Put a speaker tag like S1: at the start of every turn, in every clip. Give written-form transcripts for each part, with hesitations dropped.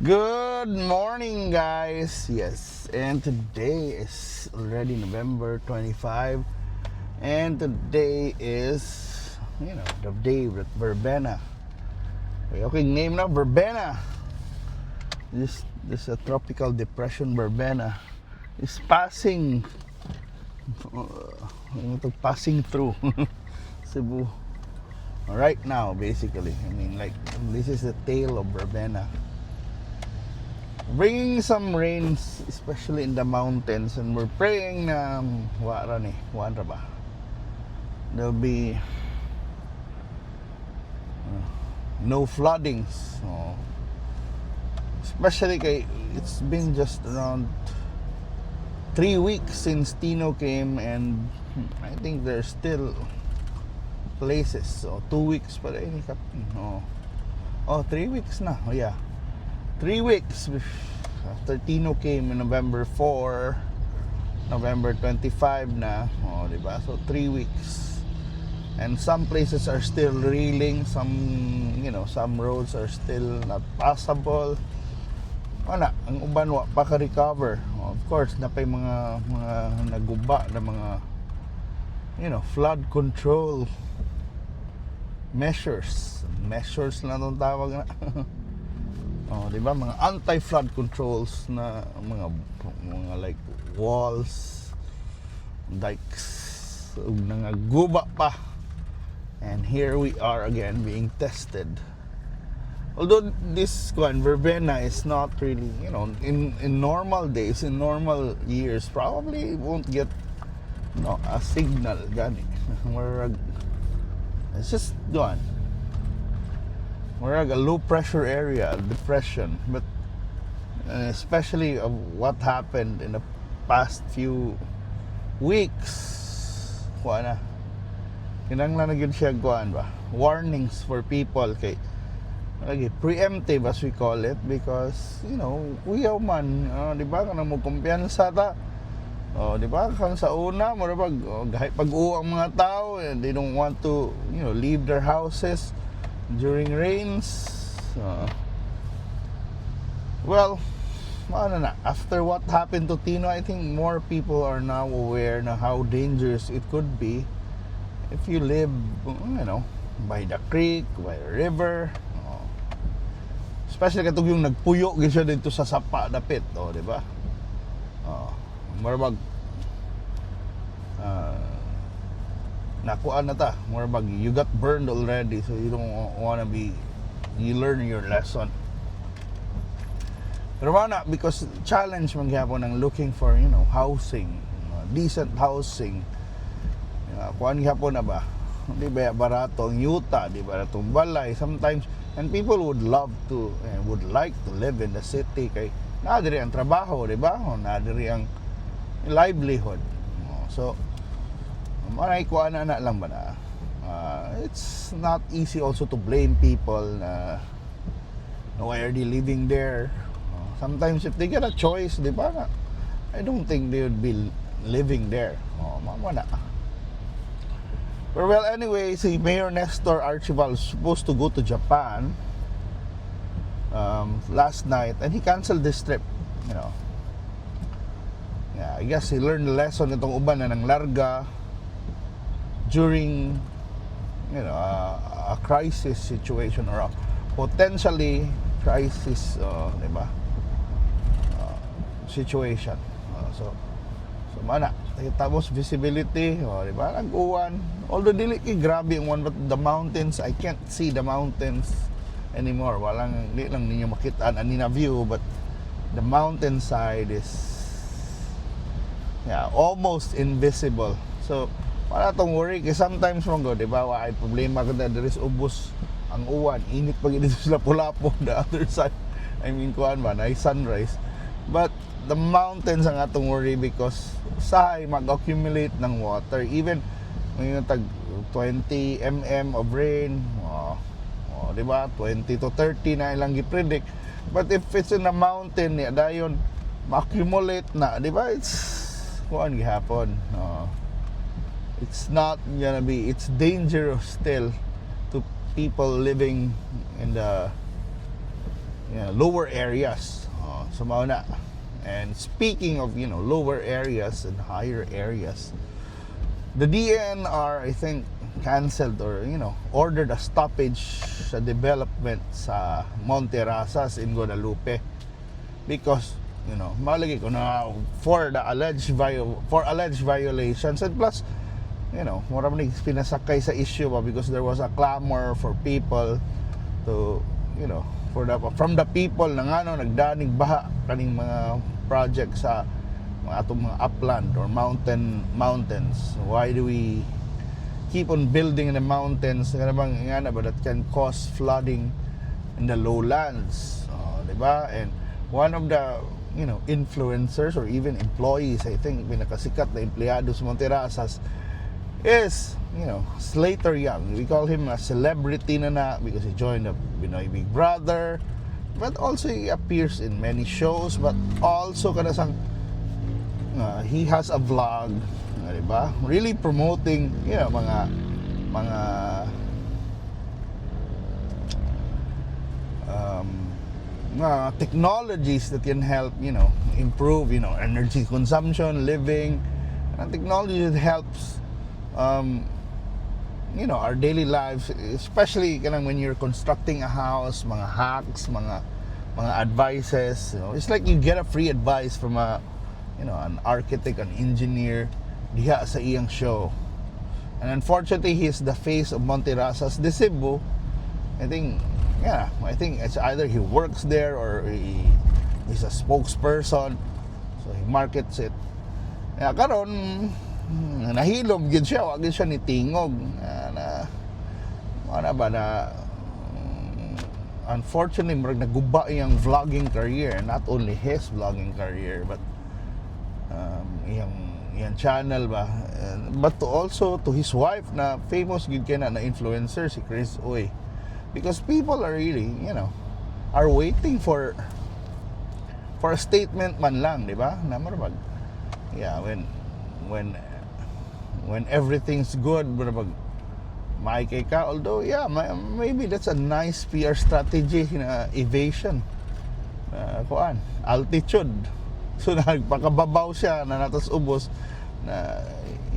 S1: Good morning, guys. Yes, and today is already November 25, and today is, the day with Verbena. Okay, name na Verbena. This a tropical depression. Verbena is passing through Cebu right now. Basically, this is the tail of Verbena, bringing some rains, especially in the mountains, and we're praying na there'll be no floodings, especially kay it's been just around 3 weeks since Tino came, and I think there's still places, so 2 weeks pa rin. 3 weeks na. 3 weeks after Tino came in November 4, November 25 na, diba? So 3 weeks, and some places are still reeling. Some roads are still not passable. Ang uban wa pa ka recover. Of course, napay mga naguba na mga flood control measures na itong tawag na. Diba, mga anti-flood controls na mga like walls, dikes, nangaguba pa. And here we are again being tested. Although this Verbena is not really, in normal days, in normal years, probably won't get a signal gani. It's just gone. We're a low pressure area, depression, but especially of what happened in the past few weeks, kinanglan na gyud siya warnings for people, kay preemptive as we call it, because kuyaw man, di ba, kanang mo kumpiyansa ta, di ba, kan sa una mo pag-uwa ang mga tao, and they don't want to leave their houses during rains. After what happened to Tino, I think more people are now aware na how dangerous it could be if you live, by the creek, by the river, especially katong yung nagpuyo gid siya dito sa sapa dapit, di ba? Marabag nakuan na ta, marabag you got burned already, so you don't wanna you learn your lesson. Pero because challenge man gyapon ng looking for housing, decent housing. Kuan gyapon na ba, di ba barato ang yuta, di ba ratong balay sometimes, and people would love to and would like to live in the city kay nadiri ang trabaho, di ba, nadiri ang livelihood. So maray kuan na lang ba na, it's not easy also to blame people na why are they living there. Sometimes if they get a choice, di ba, I don't think they would be living there. But well, anyway, si Mayor Nestor Archibald was supposed to go to Japan last night, and he canceled this trip. I guess he learned the lesson itong uban na nang larga during a crisis situation, or a potentially crisis, diba, situation. So tapos visibility, diba, nag-uwan, although dili grabe ang one, but the mountains, I can't see the mountains anymore. Di lang ninyo makitaan anina view, but the mountain side is almost invisible. So wala tong worry, kasi sometimes mo diba, ay problema kada there is ubos ang uwan, init pag dito sa Lapu-Lapu, the other side, kuan ba na sunrise, but the mountains ang atong worry, because mag-accumulate ng water, even tag 20 mm of rain, diba, 20 to 30 na ilang gi-predict, but if it's in a mountain dayon ma-accumulate na, diba, it's kuan gihapon. It's not gonna be, it's dangerous still to people living in the lower areas. So mao na. And speaking of, lower areas and higher areas, the DNR, I think, canceled or, ordered a stoppage sa development sa Monterazzas in Guadalupe because, malagi ko na for alleged violations, and plus, maraming pinasakay sa issue ba because there was a clamor for people to, from the people na nagdanig baha kaning mga project sa atong mga upland or mountains. Why do we keep on building in the mountains nga ba that can cause flooding in the lowlands, diba? And one of the influencers or even employees, I think pinakasikat na empleyado sa Monterazzas is Slater Young. We call him a celebrity na because he joined the Big Brother, but also he appears in many shows, but also kanasang he has a vlog, diba? Really promoting mga technologies that can help improve energy consumption, living, and technology that helps our daily lives, especially when you're constructing a house, mga hacks, mga advices. It's like you get a free advice from an architect, an engineer diha sa iyang show. And unfortunately, he's the face of Monterrazas de Cebu. I think it's either he works there or he's a spokesperson, so he markets it. Karon nahilom gid siya, wag siya ni tingog unfortunately naguba iyang vlogging career, not only his vlogging career but iyang channel ba, but also to his wife na famous gid kay na influencer si Chris Uy, because people are really are waiting for a statement man lang, di ba, na marabag when everything's good, marabag maikay ka, although maybe that's a nice PR strategy na evasion, altitude. So nagpakababaw siya na natas ubos na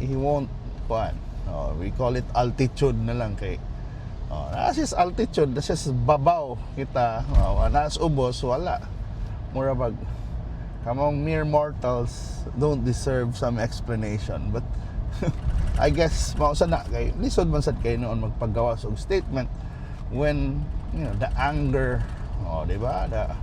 S1: he won't we call it altitude na lang kay as altitude, das is babaw kita, nas ubos wala, murabag kamong mere mortals don't deserve some explanation. But I guess mausa na kay lisod man sad kay noon magpagawas og statement when the anger, di ba, the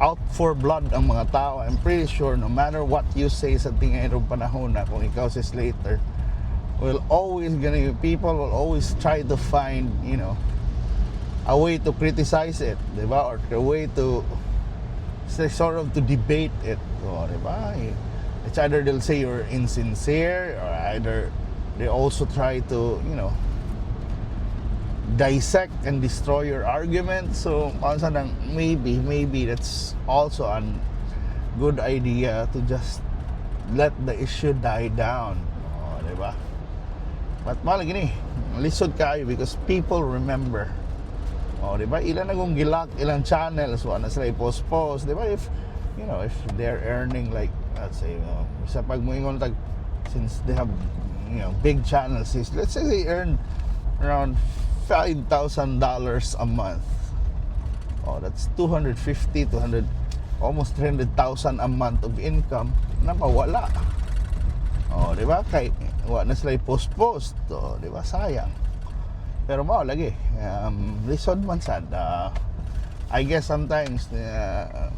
S1: out for blood ang mga tao. I'm pretty sure no matter what you say sa tingayong panahon na, kung ikaw si Slater, people will always try to find a way to criticize it, di ba, or a way to sort of to debate it, di ba? It's either they'll say you're insincere, or either they also try to dissect and destroy your argument. So maybe that's also a good idea to just let the issue die down, diba? But malagi ni lisod kayo because people remember, diba, ilan na kung gilak ilang channels, wala na sila i-post, diba, if they're earning like, let's say, sa pagmuingon tag, since they have big channels, let's say they earn around $5,000 a month. That's 200, almost 300,000 a month of income na mawala. Di ba? Kay wala na sila i-post. Di ba? Sayang. Pero mao lagi. Lisod man sad. I guess sometimes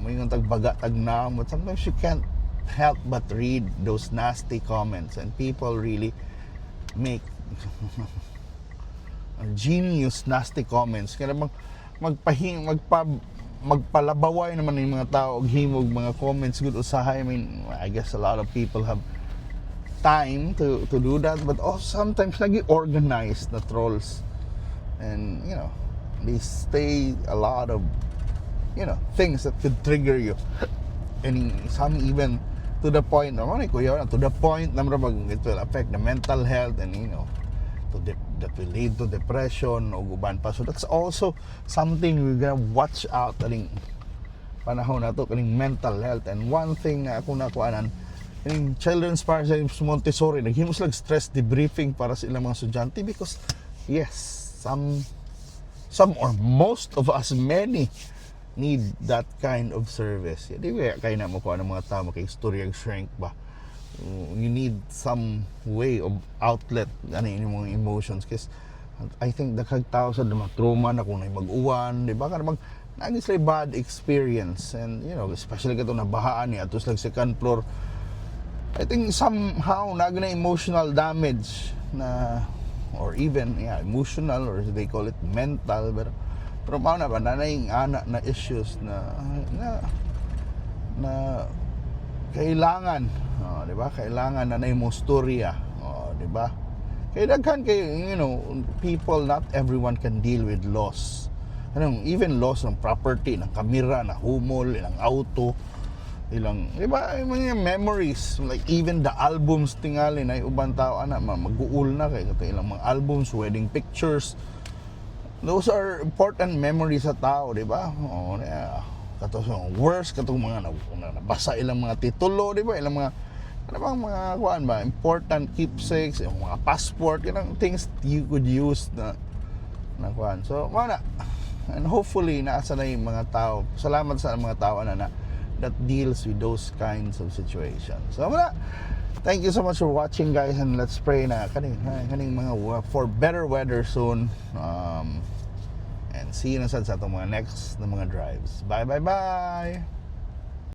S1: may tagbaga tagnaw, but sometimes you can't help but read those nasty comments, and people really make genius nasty comments. Kaya magpalabaway naman yung mga tao og himog mga comments good usahay. I mean, I guess a lot of people have time to do that, but also sometimes nag-organize the trolls, and they say a lot of things that could trigger you, and some even to the point, to the point na it will affect the mental health, and to that will lead to depression o guban pa. So that's also something we're gonna watch out kaning panahon na to, kaning mental health. And one thing na ako nakuanan, kaning children's parents sa Montessori, naghimos lang stress debriefing para sa ilang mga estudyante because yes, some or most of us, many need that kind of service. Di ba kaya na mo kuha ng mga tao kay story shrink ba? You need some way of outlet ano yung mga emotions, kasi I think daghang tao sa mga trauma na kung mag-uwan, di ba, mag naging sila bad experience, and you know, especially kato na bahaan ni atos lang second floor. I think somehow naging emotional damage na, or even emotional, or they call it mental, pero mao na ba nanay anak na issues na kailangan, di ba? Kailangan na mo storya, di ba? Kaya daghan kay, you know, people, not everyone can deal with loss. Even loss ng property, ng kamera, na humol, ilang auto, ilang, di ba, mga memories, like even the albums tingali na ubang tao ana mag-uul na kay ilang mga albums, wedding pictures. Those are important memories sa tao, di ba? Katong worst, katong mga nabasa ilang mga titulo, di ba? Ilang mga ano bang mga kuan ba, important keepsakes, yung mga passport, yung things you could use na kuan. So, mana, and hopefully naasa na yung mga tao. Salamat sa mga tao na that deals with those kinds of situations. So, mana, thank you so much for watching, guys, and let's pray na kaning mga for better weather soon. And see you na sa atong mga next na mga drives. Bye.